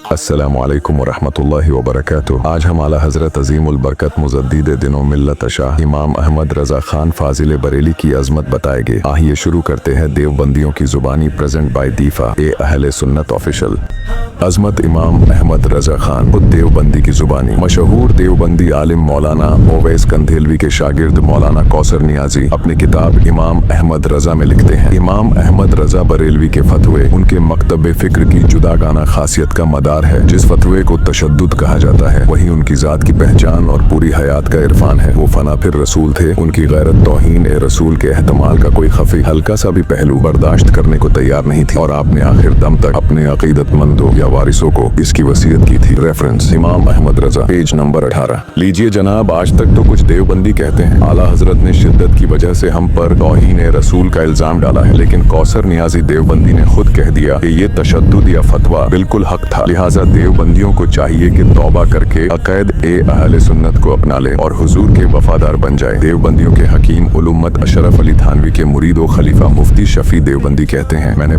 अस्सलामु अलैकुम वरहमतुल्लाहि वबरकातुह। आज हम आला हज़रत अज़ीमुल बरकत मुजद्दिद दिनो मिल्लत शाह इमाम अहमद रज़ा खान फाजिल बरेली की अजमत बताएंगे। आइए शुरू करते हैं देवबंदियों की जुबानी प्रेजेंट बाय दीफा ए अहले सुन्नत ऑफिशियल। अजमत इमाम अहमद रज़ा खान खुद देवबंदी की जुबानी। मशहूर देवबंदी आलिम मौलाना ओवैस कंधेलवी के शागिर्द मौलाना कौसर नियाजी अपनी किताब इमाम अहमद रज़ा में लिखते हैं, इमाम अहमद रज़ा बरेलवी के फतवे उनके मकतब फिक्र की जुदागाना खासियत का मदार है। जिस फतवे को तशद्दुद कहा जाता है वही उनकी जात की पहचान और पूरी हयात का इरफान है। वो फना फिर रसूल थे। उनकी गैरत तौहीन ए रसूल के एहतमाल का कोई खफी हल्का सा भी पहलू बर्दाश्त करने को तैयार नहीं थी और आपने आखिर दम तक अपने अकीदतमंदों या वारिसों को इसकी वसीयत की थी। रेफरेंस इमाम अहमद रज़ा, पेज नंबर 18। लीजिए जनाब, आज तक तो कुछ देवबंदी कहते हैं आला हजरत ने शिद्दत की वजह से हम पर तौहीन ए रसूल का इल्जाम डाला है, लेकिन कौसर नियाजी देवबंदी ने खुद कह दिया कि ये तशद्दुद या फतवा बिल्कुल हक था। लिहाजा देवबंदियों को चाहिए कि तौबा करके अक़ैद ए अहले सुन्नत को अपना ले और हुजूर के वफादार बन जाए। देवबंदियों के हकीम उल उम्मत अशरफ अली थानवी के मुरीद व खलीफा मुफ्ती शफी देवबंदी कहते हैं, मैंने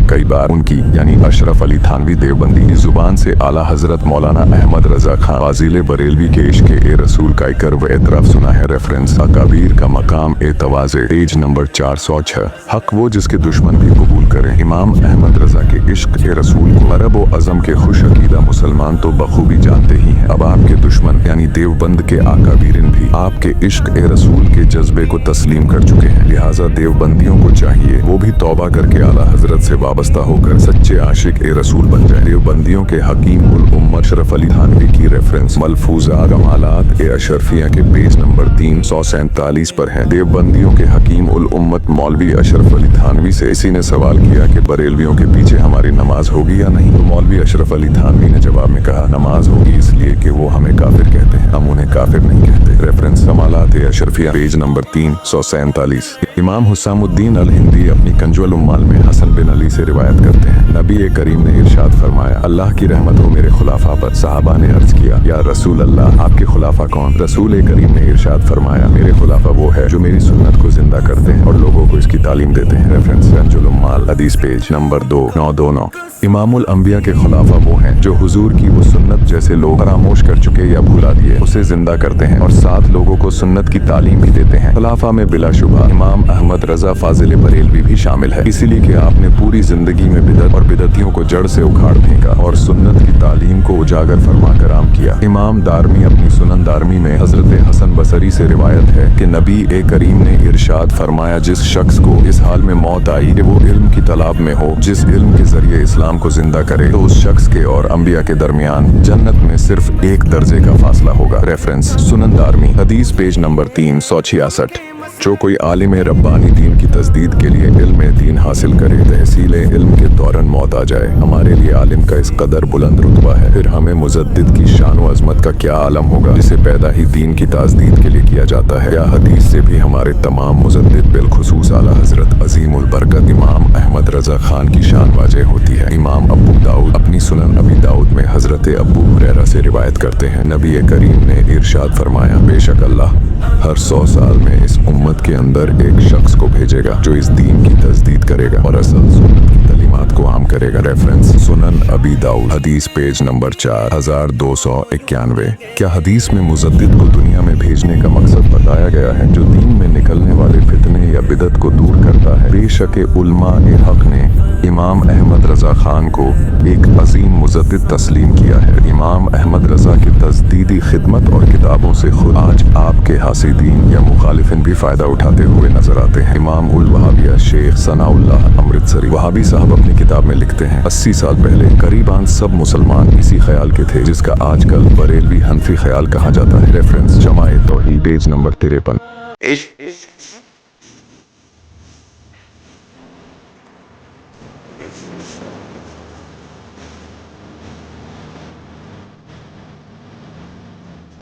कई बार उनकी यानी अशरफ अली थानवी देवबंदी की जुबान से आला हजरत मौलाना अहमद रज़ा खान फाजिल बरेलवी के इश्क़ ए रसूल का इकर व एतराफ़ सुना है। रेफरेंस अकाबीर का मकाम ए तवाज़े, पेज नंबर 406। हक वो जिसके दुश्मन भी कबूल करें। इमाम अहमद रज़ा के इश्क़ ए रसूल को अरब व अज़म के खुश अकीदा मुसलमान तो बखूबी जानते ही हैं। अब आपके दुश्मन यानी देवबंद के आकाबीरिन भी आपके इश्क़ ए रसूल के जज्बे को तस्लीम कर चुके हैं। लिहाजा देवबंदियों को चाहिए वो भी तौबा करके आला हजरत से वाबस्ता होकर सच्चे आशिक ए रसूल बन जाए। देवबंदियों के हकीम उल उम्मत अशरफ अली थानवी की रेफरेंस मलफूजा कमालात ए अशरफिया के पेज नंबर 347 पर है। देवबंदियों के हकीम उल उम्मत मौलवी अशरफ अली थानवी से इसी ने सवाल किया कि बरेलवियों के पीछे हमारी नमाज होगी या नहीं, तो मौलवी अशरफ अली थानवी ने जवाब में कहा, नमाज होगी इसलिए कि वो हमें काफिर कहते हैं, हम उन्हें काफिर नहीं कहते। रेफरेंस कमालात ए अशरफिया, पेज नंबर 347। इमाम हुस्सामुद्दीन अल हिंदी अपनी कंजुल उम्माल में हसन बिन अली से रिवायत करते हैं, नबी करीम ने इरशाद फरमाया, अल्लाह की रहमत हो मेरे खुलाफा पर। सहाबा ने अर्ज किया, या रसूल अल्लाह, आपके खुलाफा कौन? रसूल करीम ने इरशाद फरमाया, मेरे खुलाफा वो है जो मेरी सुन्नत को जिंदा करते हैं और लोगों को इसकी तालीम देते हैं। रेफरेंस कंजुल उम्माल, हदीस पेज नंबर 2929। इमामुल अंबिया के खुलाफा वो हैं जो हुजूर की वो सुन्नत जैसे लोग फरामोश कर चुके या भुला दिए उसे जिंदा करते हैं और साथ लोगों को सुन्नत की तालीम भी देते हैं। खुलाफा में बिलाशुबा इमाम अहमद रज़ा फाजिल बरेलवी भी शामिल है, इसीलिए कि आपने पूरी जिंदगी में बिदअत और बिदअतियों को जड़ से उखाड़ फेंका और सुन्नत की तालीम को उजागर फरमा कर आम किया। इमाम दारमी अपनी सुनन दारमी में हजरत हसन बसरी से रिवायत है कि नबी करीम ने इरशाद फरमाया, जिस शख्स को इस हाल में मौत आई कि वो इल्म की तलाब में हो, जिस इल्म के जरिए इस्लाम को जिंदा करे, तो उस शख्स के और अंबिया के दरमियान जन्नत में सिर्फ एक दर्जे का फासला होगा। रेफरेंस सुनन दारमी, हदीस पेज नंबर 366। जो कोई आलिम रब्बानी दीन की तस्दीद के लिए इल्म दीन हासिल करे, तहसील इल्म के दौरान मौत आ जाए, हमारे लिए आलिम का इस कदर बुलंद रुतबा है, फिर हमें मुजद्दिद की शान व अजमत का क्या आलम होगा जिसे पैदा ही दीन की ताजदीद के लिए किया जाता है। या हदीस से भी हमारे तमाम मुजद्दिद बिलखुसूस आला हजरत अजीमुल बरकत इमाम अहमद रज़ा खान की शान वाज़ेह होती है। इमाम अबू दाऊद अपनी सुनन अबी दाऊद में हजरत अबू हुरैरा से रिवायत करते हैं, नबी करीम ने इरशाद फरमाया, बेशक अल्लाह हर 100 साल में इस उम्मत के अंदर एक शख्स को भेजेगा जो इस दीन की तस्दीद करेगा और असल सुन्नत की तालीमात को आम करेगा। रेफरेंस सुनन अबी दाऊद, हदीस पेज नंबर 4291। क्या हदीस में मुजद्दिद को दुनिया में भेजने का मकसद बताया गया है जो दीन में निकलने वाले फितने या बिदत को दूर करता है? बेशक उलमा ए हक ने इमाम अहमद रज़ा खान को एक अजीम मुजद्दिद तस्लीम किया है। इमाम अहमद रज़ा की तस्दीदी खिदमत और किताबों से खुद आज आपके हासिदीन या मुखालिफिन भी फायदा उठाते हुए नजर आते हैं। इमाम उल वहाबिया शेख सनाउल्लाह अमृतसरी वहाबी साहब अपनी किताब में लिखते हैं, 80 साल पहले करीबन सब मुसलमान इसी ख्याल के थे जिसका आजकल बरेलवी हनफी ख्याल कहा जाता है। रेफरेंस जमाए तौहीद, पेज नंबर 53।